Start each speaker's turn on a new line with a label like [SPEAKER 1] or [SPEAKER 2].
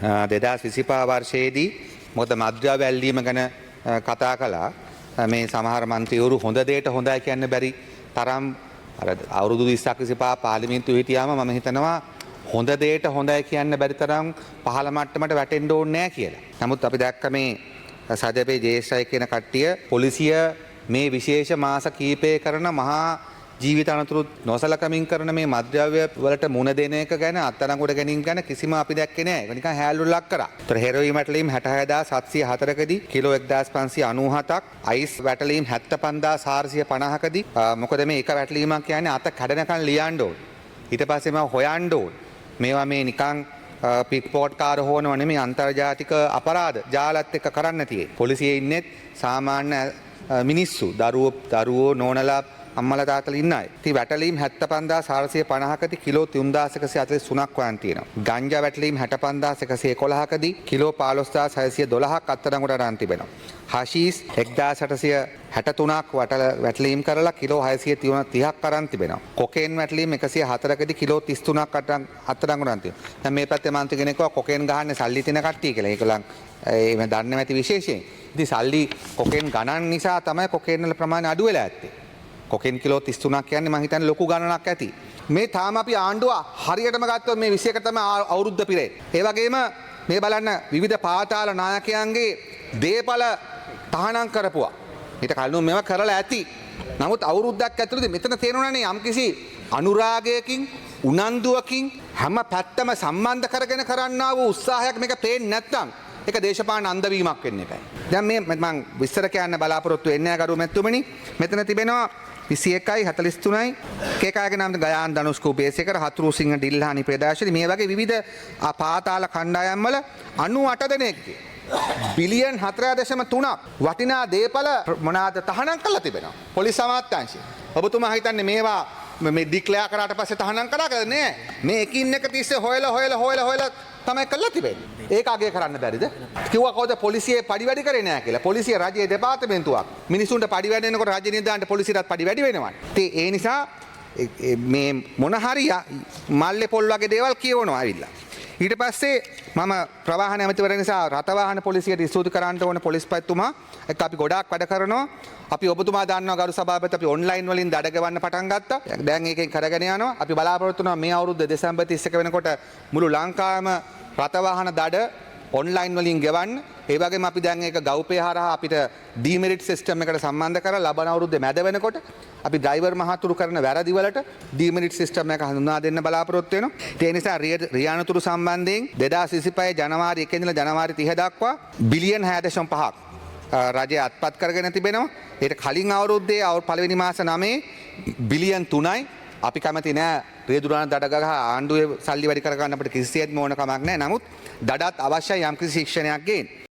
[SPEAKER 1] 2025 වර්ෂයේදී මොකද මද්ද්‍රව්‍ය ඇල්ලීම ගැන කතා කළා. මේ සමහර මන්ත්‍රීවරු හොඳ දෙයට හොඳයි කියන්න බැරි තරම් අර අවුරුදු 20ක් 25 පාර්ලිමේන්තුවේ හිටියාම මම හිතනවා හොඳ දෙයට හොඳයි කියන්න බැරි තරම් පහළ මට්ටමට වැටෙන්න ඕනේ නැහැ කියලා. නමුත් අපි දැක්ක මේ සජපේ ජේෂ්ඨයි කියන කට්ටිය පොලිසිය මේ විශේෂ මාස කීපය කරන මහා ජීවිත අනතුරු නොසලකමින් කරන මේ මද්ද්‍රව්‍ය වලට මුණ දෙන එක ගැන අත්අඩංගුවට ගැනීම ගැන කිසිම අපි දැක්කේ නැහැ. ඒක නිකන් හැල්ලුල් ලක් කරා. ඒතර හෙරොයින් වැටලීම් 66704කදී කිලෝ 1597ක්, අයිස් වැටලීම් 75450කදී මොකද මේ එක වැටලීමක් කියන්නේ අත කැඩෙනකන් ලියන්න ඕන. ඊට පස්සේ මම හොයන්න ඕන. මේවා මේ නිකන් පික්පෝට් කාර හොනව නෙමෙයි අන්තර්ජාතික අපරාධ ජාලත් එක්ක කරන්න තියෙන්නේ. පොලිසියේ ඉන්නේ සාමාන්‍ය මිනිස්සු, දරුවෝ නෝනලා අම්මලා තාත්තලා ඉන්න අය. ඉතින් වැටලීම් 75450කදී කිලෝ 3143ක් වයන් තියෙනවා. ගංජා වැටලීම් 65111කදී කිලෝ 15612ක් අත්අඩංගුවට අරන් තිබෙනවා. හෂීස් 1863ක් වැටලීම් කරලා කිලෝ 630ක් අරන් තිබෙනවා. කොකේන් වැටලීම් 104කදී කිලෝ 33ක් අත්අඩංගුවට අරන් තියෙනවා. දැන් මේ පැත්තේ මන්ත්‍රී කෙනෙක් කිව්වා කොකේන් ගහන්නේ සල්ලි තියෙන කට්ටිය කියලා. ඒකලන් එහෙම දන්නේ නැති විශේෂයෙන්. ඉතින් සල්ලි කොකේන් ගණන් නිසා තමයි කොකේන් වල ප්‍රමාණය අඩු වෙලා ඇත්තේ. කොකෙන් කිලෝ 33ක් කියන්නේ මම හිතන්නේ ලොකු ගණනක් ඇති. මේ තාම අපි ආණ්ඩුව හරියටම ගත්තොත් මේ 21 තමයි අවුරුද්ද පිරේ. ඒ වගේම මේ බලන්න විවිධ පාතාල නායකයන්ගේ දේපල තහනම් කරපුවා. ඊට කලින් මේවා කරලා ඇති. නමුත් අවුරුද්දක් ඇතුළතදී මෙතන තේරුණානේ යම්කිසි අනුරාගයකින් උනන්දුවකින් හැම පැත්තම සම්බන්ධ කරගෙන කරන්නා වූ උත්සාහයක් මේක පේන්නේ නැත්නම් ඒක දේශපාලන අන්දවීමක් වෙන්න එපා. දැන් මේ මම විස්තර කියන්න බලාපොරොත්තු වෙන්නේ නැහැ ගරු මැතිතුමනි. මෙතන තිබෙනවා 21යි 43යි කේකාගේ නම් ගයාන් ධනුෂ් කූපේසේකර හතුරු සිංහ ඩිල්හානි ප්‍රදේශයේ මේ වගේ විවිධ පාතාල කණ්ඩායම් වල 98 දෙනෙක්ගේ බිලියන් 4.3ක් වටිනා දේපල මොනවාද තහනම් කරලා තිබෙනවා පොලිස් අමාත්‍යාංශය. ඔබතුමා හිතන්නේ මේවා මේ ඩික්ලෙයාර් කරාට පස්සේ තහනම් කරා කියලා නෑ. මේ එකින් එක තිස්සේ හොයලා තමයි කළා තිබෙන්නේ. ඒක අගය කරන්න බැරිද? කිව්වා කවුද පොලිසියේ පඩි වැඩි කරේ නෑ කියලා. පොලිසිය රජයේ දෙපාර්තමේන්තුවක්. මිනිසුන්ට පඩි වැඩි වෙනකොට රජ නිලධාරීන්ට පොලිසියටත් පඩි වැඩි වෙනවා. ඉතින් ඒ නිසා මේ මොන හරි මල්ලේ පොල් වගේ දේවල් කියවනවා ඇවිල්ලා. ඊට පස්සේ මම ප්‍රවාහන ඇමතිවරයා නිසා රථවාහන පොලිසියට ස්තුති කරන්න ඕන පොලිස්පතිතුමා එක්ක අපි ගොඩාක් වැඩ කරනවා. අපි ඔබතුමා දන්නවා ගරු සභාපති අපි ඔන්ලයින් වලින් දඩ ගෙවන්න පටන් ගත්තා. දැන් ඒකෙන් කරගෙන යනවා. අපි බලාපොරොත්තු වෙනවා මේ අවුරුද්ද දෙසැම්බර් 31 වෙනකොට මුළු ලංකාවම රථවාහන දඩ ඔන්ලයින් වලින් ගෙවන්න. ඒ වගේම අපි දැන් ඒක ගව්පේ හරහා අපිට ඩීමෙරිට් සිස්ටම් එකට සම්බන්ධ කරලා ලබන අවුරුද්දේ මැද වෙනකොට අපි ඩ්‍රයිවර් මහතුරු කරන වැරදි වලට ඩීමෙරිට් සිස්ටම් එක හඳුනා දෙන්න බලාපොරොත්තු වෙනවා. ඒ නිසා රියානතුරු සම්බන්ධයෙන් 2025 ජනවාරි 1 ඉඳලා ජනවාරි 30 දක්වා බිලියන් 6.5ක් රජය අත්පත් කරගෙන තිබෙනවා. ඒට කලින් අවුරුද්දේ පළවෙනි මාස 9 බිලියන් 3යි. අපි කැමති නෑ රියදුරාණ දඩ ගහ ආණ්ඩුවේ සල්ලි වැඩි කර ගන්න අපිට කිසිසේත්ම ඕන කමක් නෑ. නමුත් දඩත් අවශ්‍යයි යම්කිසි ශික්ෂණයක් ගේන්න.